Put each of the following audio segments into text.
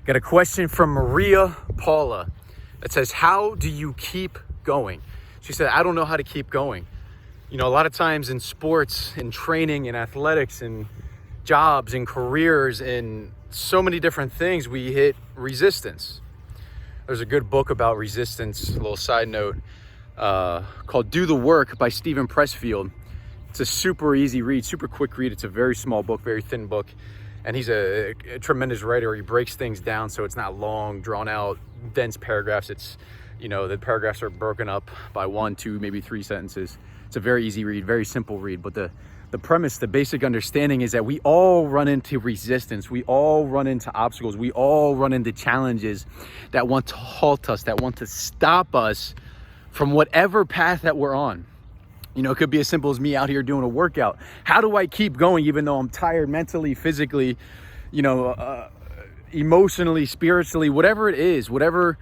Got a question from Maria Paula that says, how do you keep going? She said, I don't know how to keep going. You know, a lot of times in sports, in training, in athletics, in jobs, in careers, in so many different things, we hit resistance. There's a good book about resistance, a little side note, called Do the Work by Stephen Pressfield. It's a super easy read, super quick read. It's a very small book, very thin book. And he's a tremendous writer. He breaks things down so it's not long, drawn out, dense paragraphs. It's, you know, the paragraphs are broken up by 1, 2, maybe 3 sentences. It's a very easy read, very simple read. But the premise, the basic understanding is that we all run into resistance. We all run into obstacles. We all run into challenges that want to halt us, that want to stop us from whatever path that we're on. You know, it could be as simple as me out here doing a workout. How do I keep going even though I'm tired mentally, physically, you know, emotionally, spiritually, whatever it is, whatever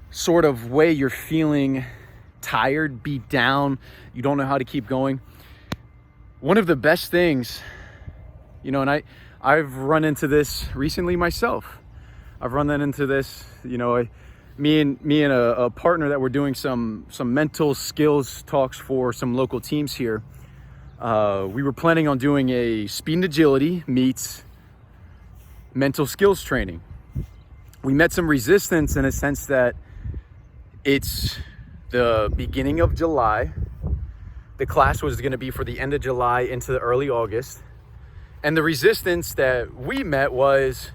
sort of way you're feeling tired, beat down, you don't know how to keep going. One of the best things, you know, and I've run into this recently myself. I've run into this, you know, me and a partner that we're doing some mental skills talks for some local teams here. We were planning on doing a speed and agility meets mental skills training. We met some resistance in a sense that it's the beginning of July. The class was going to be for the end of July into the early August. And the resistance that we met was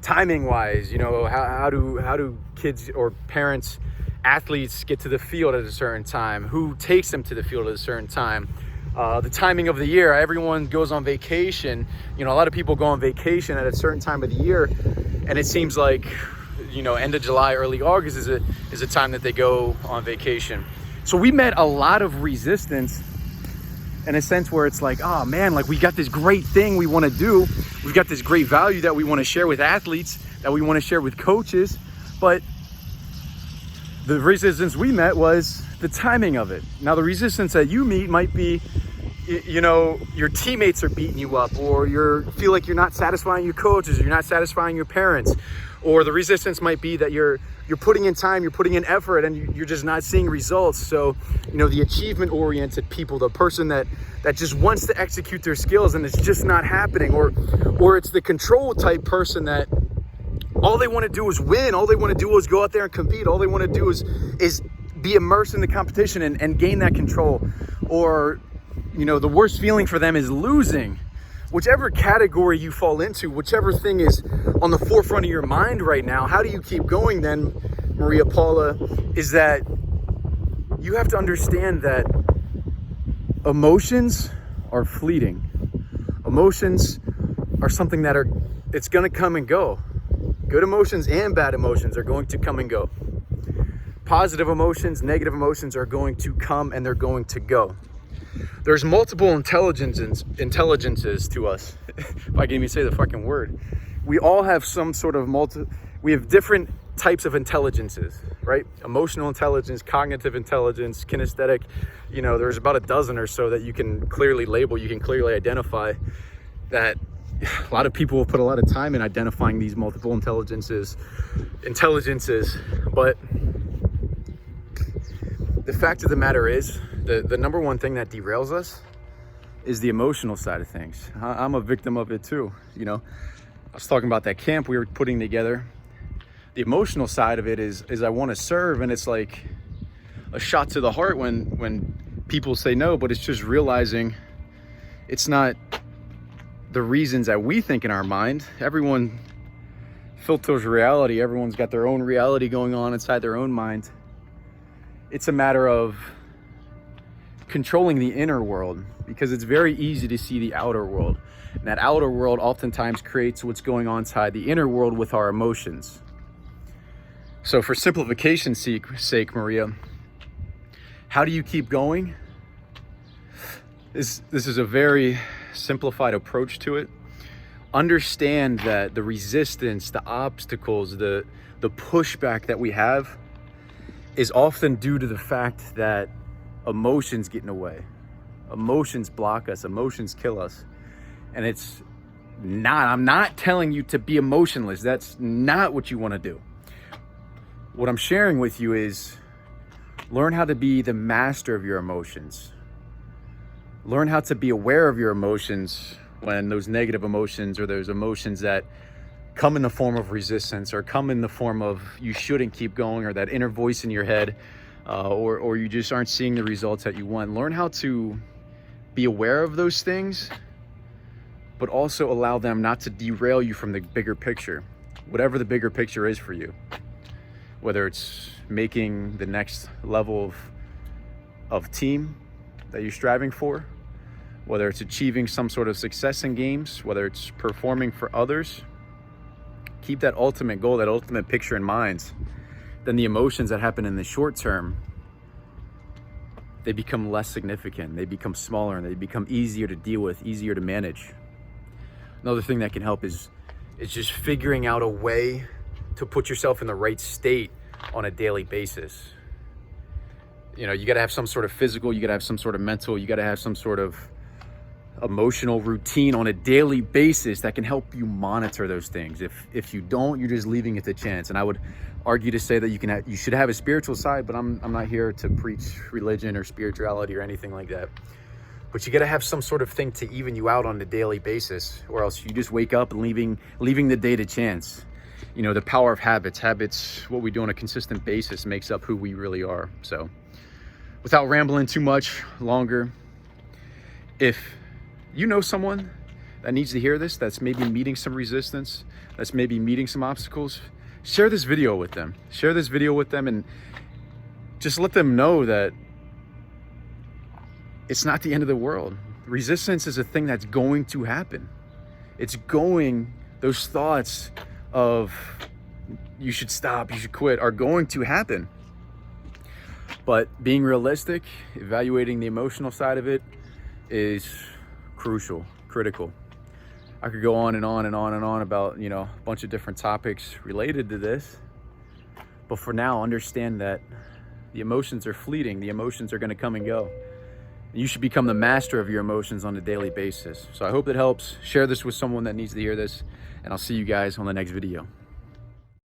timing wise. You know, how do kids or parents, athletes get to the field at a certain time? Who takes them to the field at a certain time? The timing of the year. Everyone goes on vacation. You know, a lot of people go on vacation at a certain time of the year, and it seems like, you know, end of July, early August is a time that they go on vacation. So we met a lot of resistance in a sense where it's like, oh man, like we got this great thing we want to do. We've got this great value that we want to share with athletes, that we want to share with coaches. But the resistance we met was the timing of it. Now, the resistance that you meet might be, you know, your teammates are beating you up, or you feel like you're not satisfying your coaches, or you're not satisfying your parents. Or the resistance might be that you're putting in time, you're putting in effort, and you're just not seeing results. So, you know, the achievement-oriented people, the person that just wants to execute their skills and it's just not happening, or it's the control type person that all they want to do is win, all they want to do is go out there and compete, all they want to do is be immersed in the competition and gain that control. Or, you know, the worst feeling for them is losing. Whichever category you fall into, whichever thing is on the forefront of your mind right now, how do you keep going then, Maria Paula, is that you have to understand that emotions are fleeting. Emotions are something that it's going to come and go. Good emotions and bad emotions are going to come and go. Positive emotions, negative emotions are going to come and they're going to go. There's multiple intelligences to us. If I can even say the fucking word. We all have some sort of we have different types of intelligences, right? Emotional intelligence, cognitive intelligence, kinesthetic. You know, there's about a dozen or so that you can clearly label, you can clearly identify. That a lot of people will put a lot of time in identifying these multiple intelligences. But the fact of the matter is, the number one thing that derails us is the emotional side of things. I'm a victim of it too. You know, I was talking about that camp we were putting together. The emotional side of it is I want to serve, and it's like a shot to the heart when people say no, but it's just realizing it's not the reasons that we think in our mind. Everyone filters reality. Everyone's got their own reality going on inside their own mind. It's a matter of controlling the inner world, because it's very easy to see the outer world. And that outer world oftentimes creates what's going on inside the inner world with our emotions. So for simplification's sake, Maria, how do you keep going? This is a very simplified approach to it. Understand that the resistance, the obstacles, the pushback that we have is often due to the fact that emotions get in the way. Emotions block us, emotions kill us. And it's I'm not telling you to be emotionless. That's not what you want to do. What I'm sharing with you is learn how to be the master of your emotions. Learn how to be aware of your emotions when those negative emotions or those emotions that come in the form of resistance or come in the form of you shouldn't keep going, or that inner voice in your head, or you just aren't seeing the results that you want. Learn how to be aware of those things, but also allow them not to derail you from the bigger picture, whatever the bigger picture is for you. Whether it's making the next level of team that you're striving for, whether it's achieving some sort of success in games, whether it's performing for others, keep that ultimate goal, that ultimate picture in mind. Then the emotions that happen in the short term, they become less significant, they become smaller, and they become easier to deal with, easier to manage. Another thing that can help is just figuring out a way to put yourself in the right state on a daily basis. You know, you got to have some sort of physical, you got to have some sort of mental, you got to have some sort of emotional routine on a daily basis that can help you monitor those things. If you don't, you're just leaving it to chance. And I would argue to say that you should have a spiritual side, but I'm not here to preach religion or spirituality or anything like that. But you got to have some sort of thing to even you out on a daily basis, or else you just wake up and leaving the day to chance. You know, the power of habits, what we do on a consistent basis makes up who we really are. So without rambling too much longer, if you know someone that needs to hear this, that's maybe meeting some resistance, that's maybe meeting some obstacles, share this video with them. Share this video with them and just let them know that it's not the end of the world. Resistance is a thing that's going to happen. Those thoughts of you should stop, you should quit are going to happen. But being realistic, evaluating the emotional side of it is critical. I could go on and on and on and on about, a bunch of different topics related to this. But for now, understand that the emotions are fleeting. The emotions are going to come and go. You should become the master of your emotions on a daily basis. So I hope that helps. Share this with someone that needs to hear this, and I'll see you guys on the next video.